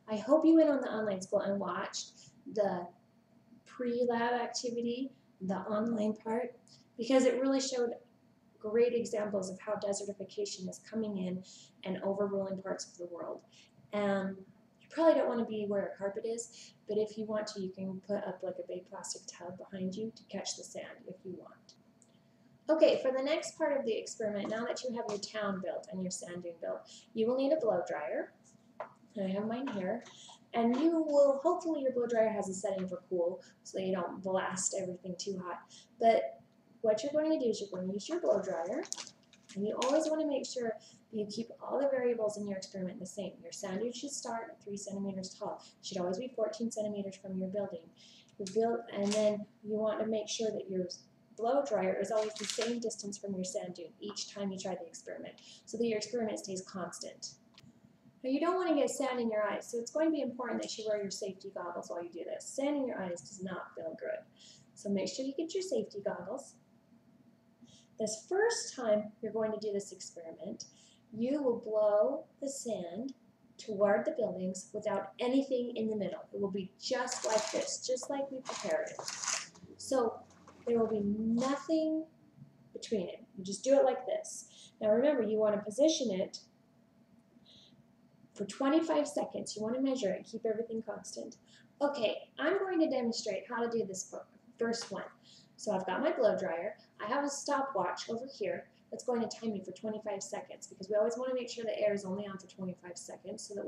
I hope you went on the online school and watched the pre-lab activity, the online part, because it really showed great examples of how desertification is coming in and overruling parts of the world. You probably don't want to be where a carpet is, but if you want to, you can put up like a big plastic tub behind you to catch the sand if you want. Okay, for the next part of the experiment, now that you have your town built and your sand dune built, you will need a blow dryer. And I have mine here. And you will, hopefully your blow dryer has a setting for cool so that you don't blast everything too hot. But what you're going to do is you're going to use your blow dryer, and you always want to make sure that you keep all the variables in your experiment the same. Your sand dune should start at 3 centimeters tall. It should always be 14 centimeters from your building. And then you want to make sure that your blow dryer is always the same distance from your sand dune each time you try the experiment, so that your experiment stays constant. Now you don't want to get sand in your eyes, so it's going to be important that you wear your safety goggles while you do this. Sand in your eyes does not feel good. So make sure you get your safety goggles. This first time you're going to do this experiment, you will blow the sand toward the buildings without anything in the middle. It will be just like this, just like we prepared it. So there will be nothing between it. You just do it like this. Now remember, you want to position it for 25 seconds. You want to measure it, keep everything constant. Okay, I'm going to demonstrate how to do this first one. So I've got my blow dryer. I have a stopwatch over here that's going to time me for 25 seconds because we always want to make sure the air is only on for 25 seconds so that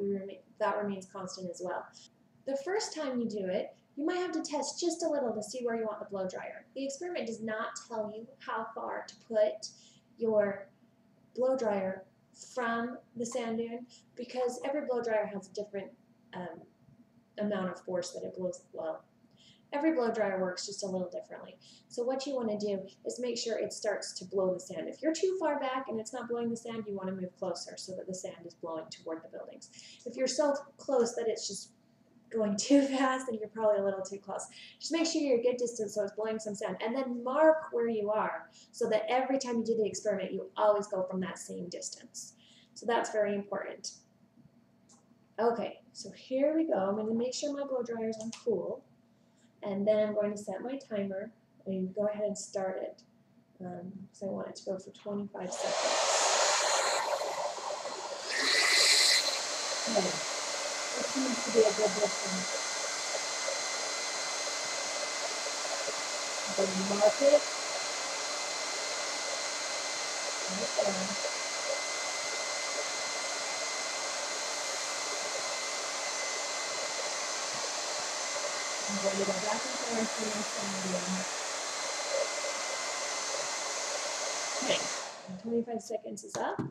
that remains constant as well. The first time you do it, you might have to test just a little to see where you want the blow dryer. The experiment does not tell you how far to put your blow dryer from the sand dune because every blow dryer has a different amount of force that it blows. Well, every blow dryer works just a little differently. So what you want to do is make sure it starts to blow the sand. If you're too far back and it's not blowing the sand, you want to move closer so that the sand is blowing toward the buildings. If you're so close that it's just going too fast, then you're probably a little too close. Just make sure you're a good distance so it's blowing some sand, and then mark where you are so that every time you do the experiment, you always go from that same distance. So that's very important. Okay, so here we go. I'm going to make sure my blow dryer is on cool, and then I'm going to set my timer and go ahead and start it because I want it to go for 25 seconds. Okay. That seems to be a good distance. I'm going to mark it right there. I'm going to go back and forth for my sand dune. Okay, and 25 seconds is up.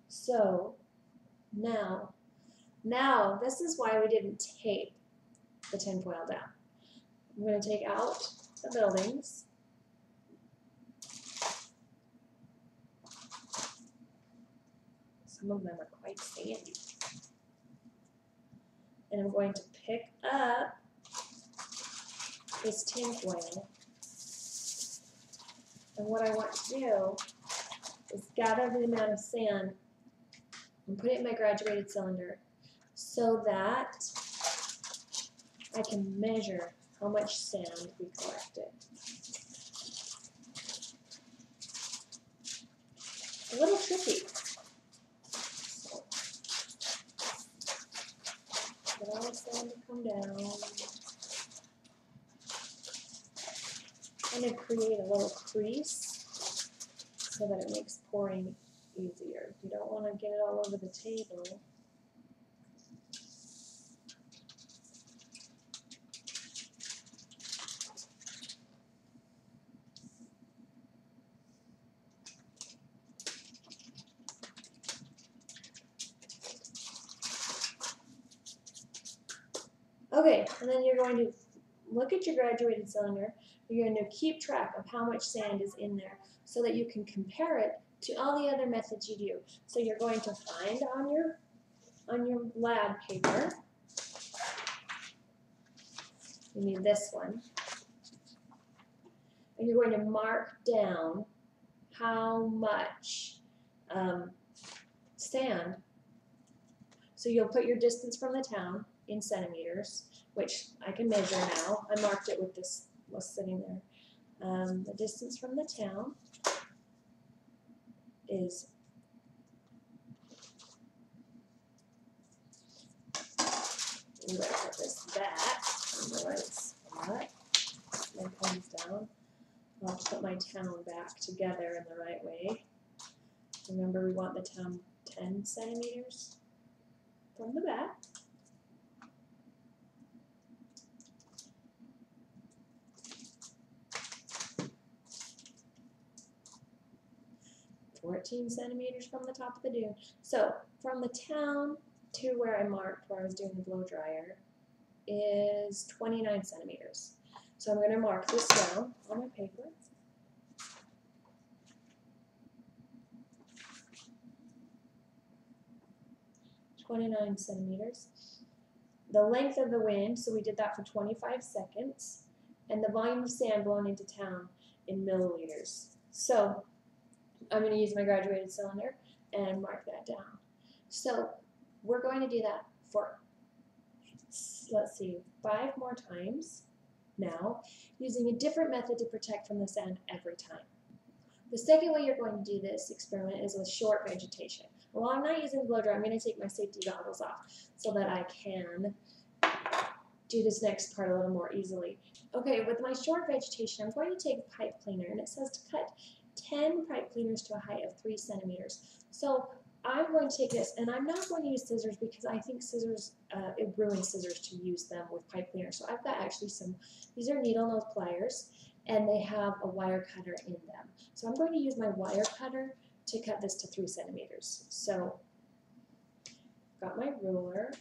So now this is why we didn't tape the tinfoil down. I'm going to take out the buildings. Some of them are quite sandy. And I'm going to pick up this tinfoil. And what I want to do is gather the amount of sand and put it in my graduated cylinder so that I can measure how much sand we collected. A little tricky. So, get all the sand to come down. I'm going to create a little crease so that it makes pouring easier. You don't want to get it all over the table. Okay, and then you're going to look at your graduated cylinder. You're going to keep track of how much sand is in there so that you can compare it to all the other methods you do. So you're going to find on your lab paper, you need this one, and you're going to mark down how much sand. So you'll put your distance from the town in centimeters, which I can measure now. I marked it with this was sitting there. The distance from the town is I'm going to put this back on the right spot. My pen's down. I'll have to put my town back together in the right way. Remember, we want the town 10 centimeters from the back. "14 centimeters from the top of the dune." So from the town to where I marked where I was doing the blow dryer is 29 centimeters. So I'm going to mark this down on my paper. "29 centimeters. The length of the wind, so we did that for 25 seconds, and the volume of sand blown into town in milliliters. So I'm going to use my graduated cylinder and mark that down. So we're going to do that for, let's see, 5 more times now, using a different method to protect from the sand every time. The second way you're going to do this experiment is with short vegetation. While I'm not using the blow dryer, I'm going to take my safety goggles off so that I can do this next part a little more easily. Okay, with my short vegetation, I'm going to take a pipe cleaner, and it says to cut 10 pipe cleaners to a height of 3 centimeters. So I'm going to take this, and I'm not going to use scissors because I think scissors, it ruins scissors to use them with pipe cleaners. So I've got actually these are needle nose pliers, and they have a wire cutter in them. So I'm going to use my wire cutter to cut this to 3 centimeters. So got my ruler,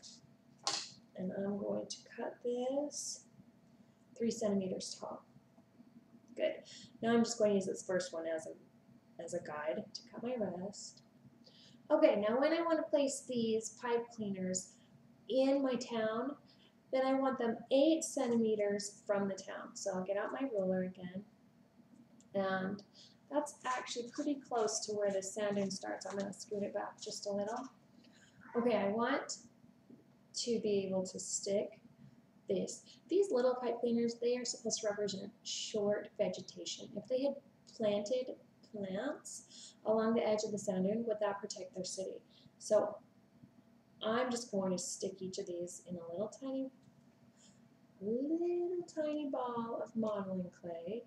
and I'm going to cut this 3 centimeters tall. Good. Now I'm just going to use this first one as a guide to cut my rest. Okay, now when I want to place these pipe cleaners in my town, then I want them 8 centimeters from the town. So I'll get out my ruler again, and that's actually pretty close to where the sand dune starts. I'm going to scoot it back just a little. Okay, I want to be able to stick this. These little pipe cleaners, they are supposed to represent short vegetation. If they had planted plants along the edge of the sand dune, would that protect their city? So I'm just going to stick each of these in a little tiny ball of modeling clay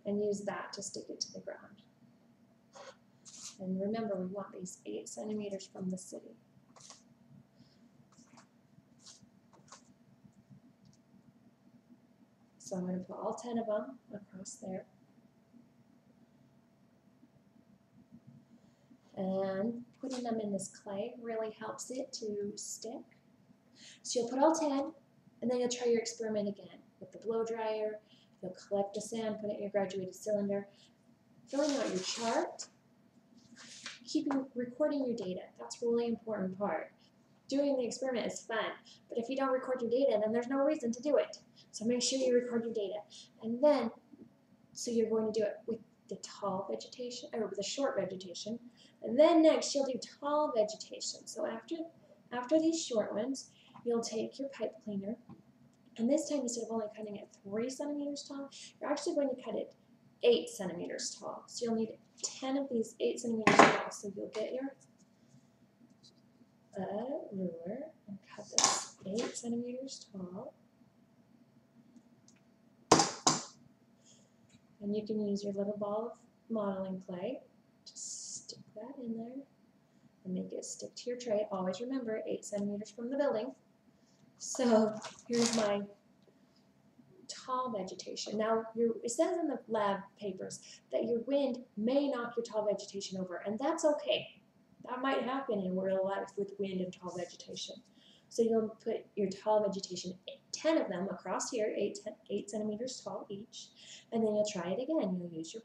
and use that to stick it to the ground. And remember, we want these 8 centimeters from the city. So I'm going to put all 10 of them across there. And putting them in this clay really helps it to stick. So you'll put all 10, and then you'll try your experiment again with the blow dryer. You'll collect the sand, put it in your graduated cylinder, filling out your chart, recording your data. That's a really important part. Doing the experiment is fun, but if you don't record your data, then there's no reason to do it. So make sure you record your data. And then, so you're going to do it with the tall vegetation, or with the short vegetation. And then next, you'll do tall vegetation. So after these short ones, you'll take your pipe cleaner, and this time, instead of only cutting it 3 centimeters tall, you're actually going to cut it 8 centimeters tall. So you'll need 10 of these 8 centimeters tall. So you'll get your ruler and cut this 8 centimeters tall. And you can use your little ball of modeling clay. Just stick that in there and make it stick to your tray. Always remember, 8 centimeters from the building. So here's my tall vegetation. Now, it says in the lab papers that your wind may knock your tall vegetation over, and that's okay. That might happen in real life with wind and tall vegetation. So you'll put your tall vegetation, 10 of them across here, 8 centimeters tall each, and then you'll try it again. You'll use your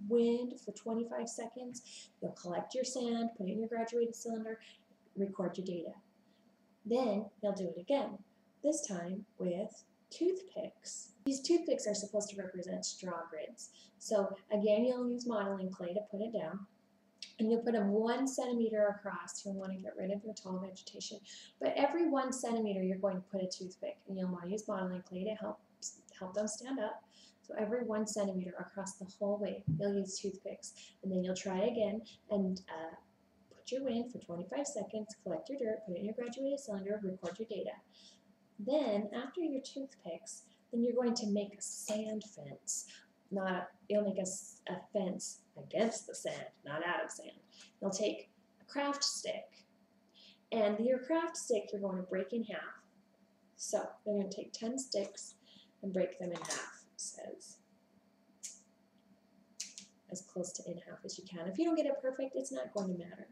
wind for 25 seconds. You'll collect your sand, put it in your graduated cylinder, record your data. Then you'll do it again, this time with toothpicks. These toothpicks are supposed to represent straw grids. So again, you'll use modeling clay to put it down. And you'll put them 1 centimeter across. You'll want to get rid of your tall vegetation. But every 1 centimeter, you're going to put a toothpick. And you'll want to use modeling clay to help them stand up. So every 1 centimeter across the whole way, you'll use toothpicks. And then you'll try again and put your wind for 25 seconds, collect your dirt, put it in your graduated cylinder, record your data. Then, after your toothpicks, then you're going to make a sand fence. You'll make a fence against the sand, not out of sand. You'll take a craft stick, and your craft stick you're going to break in half. So you're going to take 10 sticks and break them in half, it says. As close to in half as you can. If you don't get it perfect, it's not going to matter.